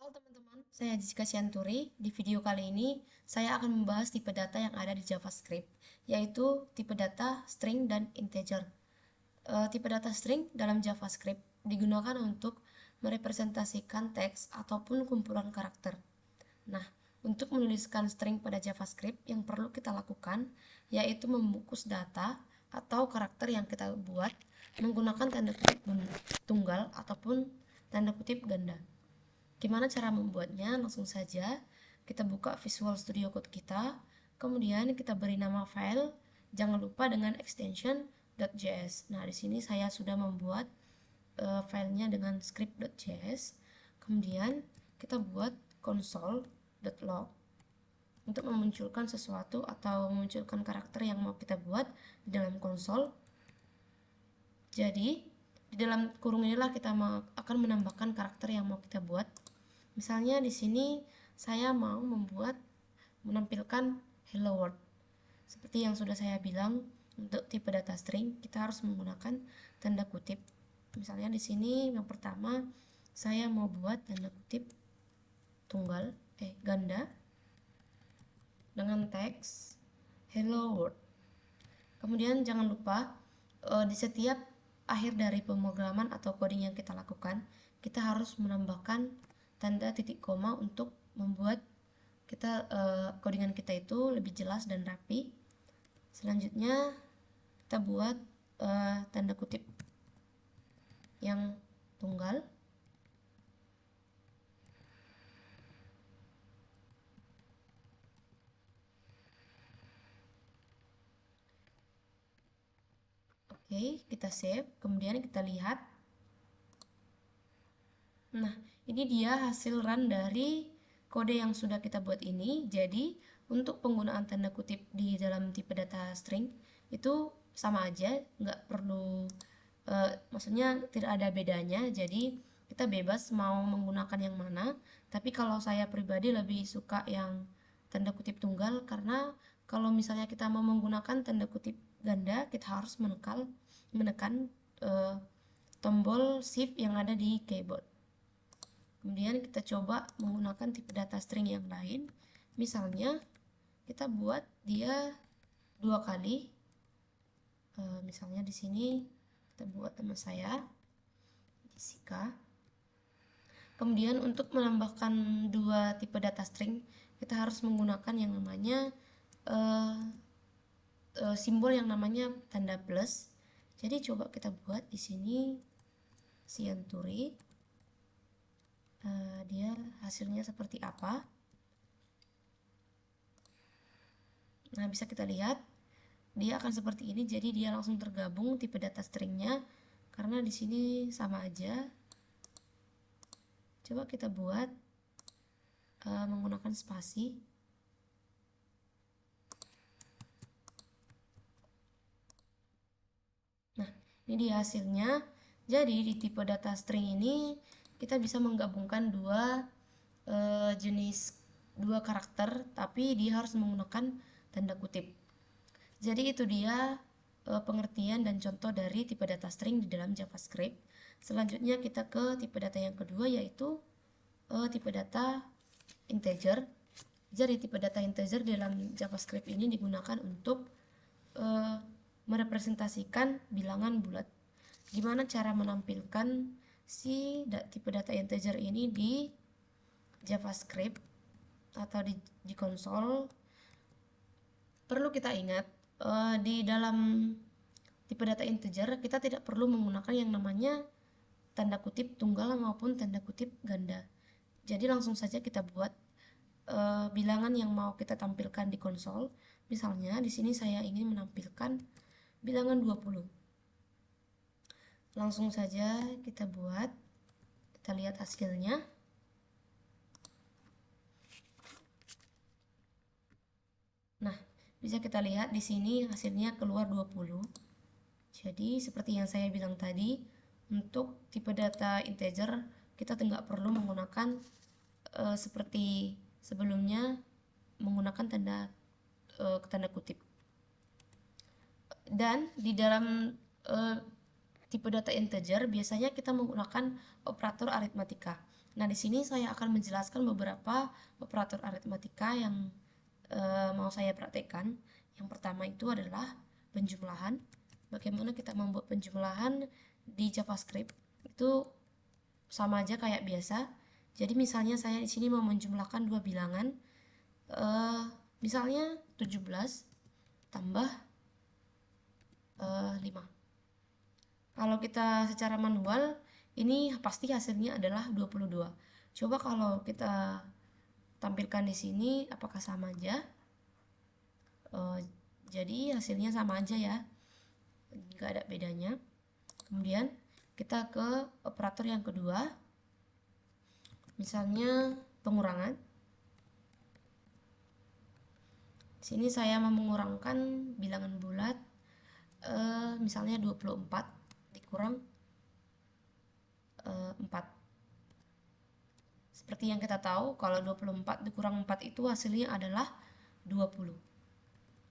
Halo teman-teman, saya Jessica Sianturi. Di video kali ini, saya akan membahas tipe data yang ada di JavaScript, yaitu tipe data string dan integer. Tipe data string dalam JavaScript digunakan untuk merepresentasikan teks ataupun kumpulan karakter. Nah, untuk menuliskan string pada JavaScript yang perlu kita lakukan, yaitu membungkus data atau karakter yang kita buat menggunakan tanda kutip tunggal ataupun tanda kutip ganda. Gimana cara membuatnya? Langsung saja kita buka Visual Studio Code kita, kemudian kita beri nama file, jangan lupa dengan extension .js. Nah, di sini saya sudah membuat filenya dengan script.js. Kemudian kita buat console.log untuk memunculkan sesuatu atau memunculkan karakter yang mau kita buat di dalam konsol. Jadi, di dalam kurung inilah kita akan menambahkan karakter yang mau kita buat. Misalnya di sini saya mau menampilkan hello world. Seperti yang sudah saya bilang, untuk tipe data string kita harus menggunakan tanda kutip. Misalnya di sini yang pertama saya mau buat tanda kutip ganda dengan teks hello world. Kemudian jangan lupa di setiap akhir dari pemrograman atau coding yang kita lakukan, kita harus menambahkan tanda titik koma untuk membuat codingan kita itu lebih jelas dan rapi. Selanjutnya kita buat tanda kutip yang tunggal. Oke, kita save, kemudian kita lihat. Nah, ini dia hasil run dari kode yang sudah kita buat ini. Jadi, untuk penggunaan tanda kutip di dalam tipe data string itu sama aja, nggak perlu, maksudnya tidak ada bedanya. Jadi, kita bebas mau menggunakan yang mana. Tapi kalau saya pribadi lebih suka yang tanda kutip tunggal, karena kalau misalnya kita mau menggunakan tanda kutip ganda, kita harus menekan tombol shift yang ada di keyboard. Kemudian kita coba menggunakan tipe data string yang lain. Misalnya kita buat dia 2 kali. Misalnya di sini kita buat nama saya Jessica. Kemudian untuk menambahkan 2 tipe data string, kita harus menggunakan yang namanya simbol yang namanya tanda plus. Jadi coba kita buat di sini Sianturi. Dia hasilnya seperti apa. Nah, bisa kita lihat dia akan seperti ini, jadi dia langsung tergabung tipe data stringnya karena di sini sama aja. Coba kita buat menggunakan spasi. Nah, ini dia hasilnya. Jadi di tipe data string ini kita bisa menggabungkan dua karakter, tapi dia harus menggunakan tanda kutip. Jadi itu dia pengertian dan contoh dari tipe data string di dalam JavaScript. Selanjutnya kita ke tipe data yang kedua, yaitu tipe data integer. Jadi tipe data integer dalam JavaScript ini digunakan untuk merepresentasikan bilangan bulat. Gimana cara menampilkan tipe data integer ini di JavaScript atau di konsol? Perlu kita ingat, di dalam tipe data integer kita tidak perlu menggunakan yang namanya tanda kutip tunggal maupun tanda kutip ganda. Jadi langsung saja kita buat bilangan yang mau kita tampilkan di konsol. Misalnya di sini saya ingin menampilkan bilangan 20. Langsung saja kita buat, kita lihat hasilnya. Nah, bisa kita lihat di sini hasilnya keluar 20. Jadi seperti yang saya bilang tadi, untuk tipe data integer kita tidak perlu menggunakan seperti sebelumnya menggunakan tanda kutip. Dan di dalam tipe data integer biasanya kita menggunakan operator aritmatika. Nah, di sini saya akan menjelaskan beberapa operator aritmatika yang mau saya praktekkan. Yang pertama itu adalah penjumlahan. Bagaimana kita membuat penjumlahan di JavaScript? Itu sama aja kayak biasa. Jadi misalnya saya di sini mau menjumlahkan dua bilangan, misalnya 17 tambah 5. Kalau kita secara manual, ini pasti hasilnya adalah 22. Coba kalau kita tampilkan di sini, apakah sama aja? Jadi hasilnya sama aja ya, nggak ada bedanya. Kemudian kita ke operator yang kedua, misalnya pengurangan. Di sini saya mau mengurangkan bilangan bulat, misalnya 24 dikurang 4. Seperti yang kita tahu, kalau 24 dikurang 4 itu hasilnya adalah 20.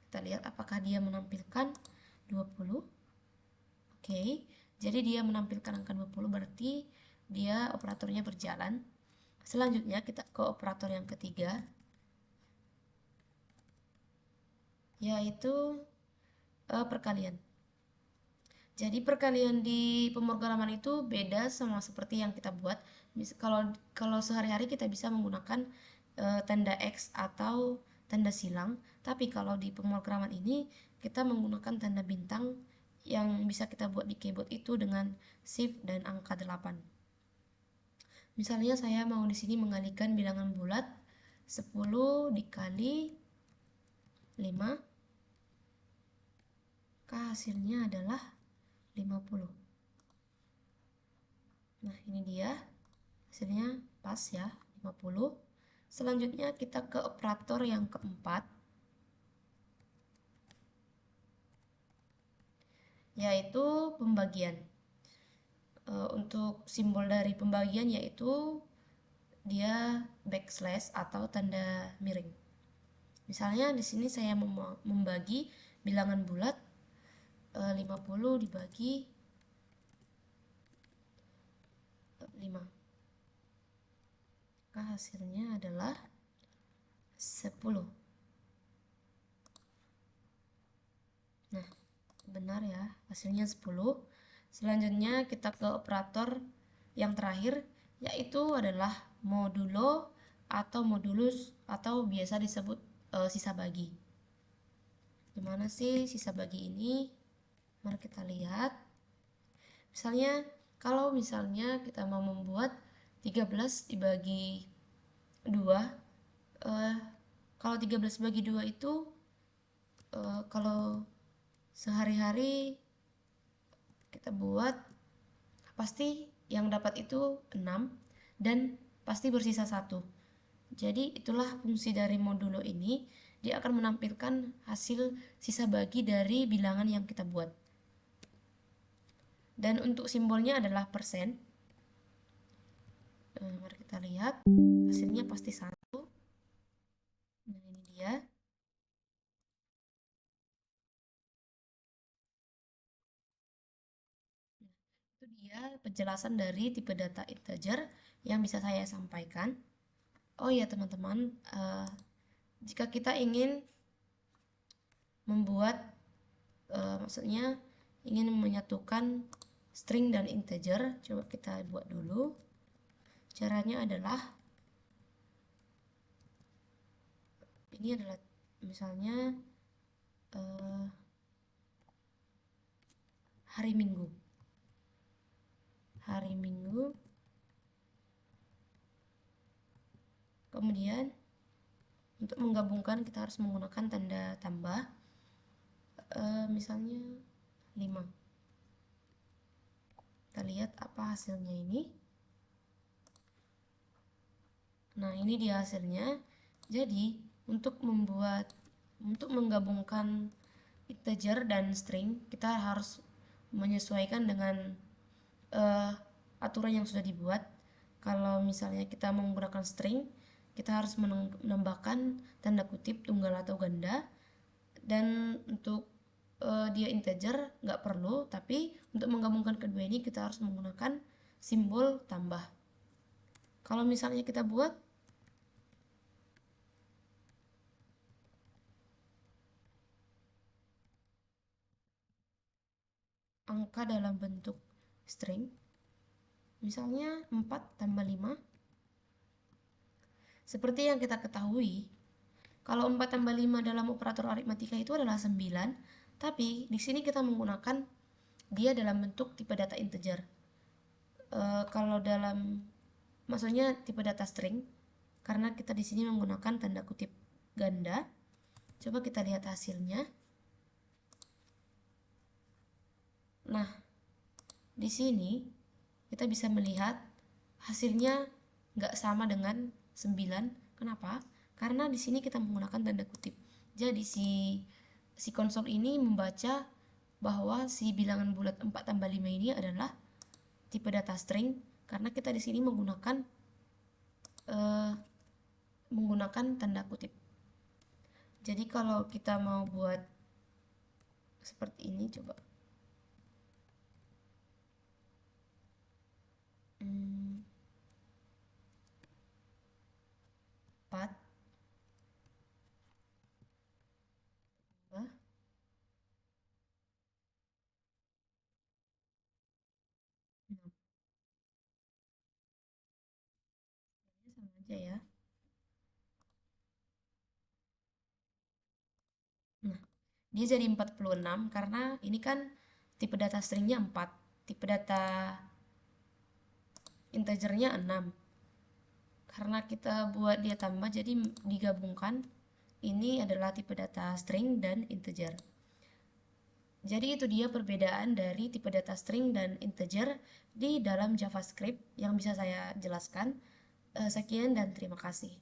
Kita lihat apakah dia menampilkan 20. Oke, jadi dia menampilkan angka 20, berarti dia operatornya berjalan. Selanjutnya kita ke operator yang ketiga, yaitu perkalian. Jadi perkalian di pemrograman itu beda sama seperti yang kita buat. Kalau sehari-hari kita bisa menggunakan tanda X atau tanda silang, tapi kalau di pemrograman ini kita menggunakan tanda bintang yang bisa kita buat di keyboard itu dengan shift dan angka 8. Misalnya saya mau di sini mengalihkan bilangan bulat 10 dikali 5, maka hasilnya adalah 50. Nah, ini dia hasilnya pas ya, 50. Selanjutnya kita ke operator yang keempat, yaitu pembagian. Untuk simbol dari pembagian yaitu dia backslash atau tanda miring. Misalnya di sini saya membagi bilangan bulat 50 dibagi 5. Maka hasilnya adalah 10. Nah, benar ya, hasilnya 10. Selanjutnya kita ke operator yang terakhir, yaitu adalah modulo atau modulus atau biasa disebut sisa bagi. Gimana sih sisa bagi ini? Mari kita lihat. Misalnya kalau misalnya kita mau membuat 13 dibagi 2, kalau 13 bagi 2 itu kalau sehari-hari kita buat pasti yang dapat itu 6 dan pasti bersisa 1. Jadi itulah fungsi dari modulo ini, dia akan menampilkan hasil sisa bagi dari bilangan yang kita buat. Dan untuk simbolnya adalah persen. Mari kita lihat, hasilnya pasti 1. Nah, ini dia. Itu dia penjelasan dari tipe data integer yang bisa saya sampaikan. Oh ya teman-teman, jika kita ingin membuat, maksudnya ingin menyatukan string dan integer, coba kita buat dulu. Caranya adalah, ini adalah misalnya hari Minggu. Kemudian untuk menggabungkan kita harus menggunakan tanda tambah, misalnya 5. Kita lihat apa hasilnya ini. Nah, ini dia hasilnya. Jadi untuk menggabungkan integer dan string, kita harus menyesuaikan dengan aturan yang sudah dibuat. Kalau misalnya kita menggunakan string, kita harus menambahkan tanda kutip tunggal atau ganda, dan untuk dia integer nggak perlu, tapi untuk menggabungkan kedua ini kita harus menggunakan simbol tambah. Kalau misalnya kita buat angka dalam bentuk string, misalnya 4 tambah 5, seperti yang kita ketahui, kalau 4 tambah 5 dalam operator aritmatika itu adalah 9, tapi di sini kita menggunakan dia dalam bentuk tipe data integer. Kalau dalam, maksudnya tipe data string, karena kita di sini menggunakan tanda kutip ganda. Coba kita lihat hasilnya. Nah, di sini kita bisa melihat hasilnya nggak sama dengan 9. Kenapa? Karena di sini kita menggunakan tanda kutip. Jadi si konsol ini membaca bahwa si bilangan bulat 4 tambah 5 ini adalah tipe data string, karena kita di sini menggunakan tanda kutip. Jadi kalau kita mau buat seperti ini, coba. 4 tambah 6. Sama aja ya. Nah, dia jadi 46 karena ini kan tipe data stringnya 4, tipe data integernya 6. Karena kita buat dia tambah, jadi digabungkan. Ini adalah tipe data string dan integer. Jadi itu dia perbedaan dari tipe data string dan integer di dalam JavaScript yang bisa saya jelaskan. Sekian dan terima kasih.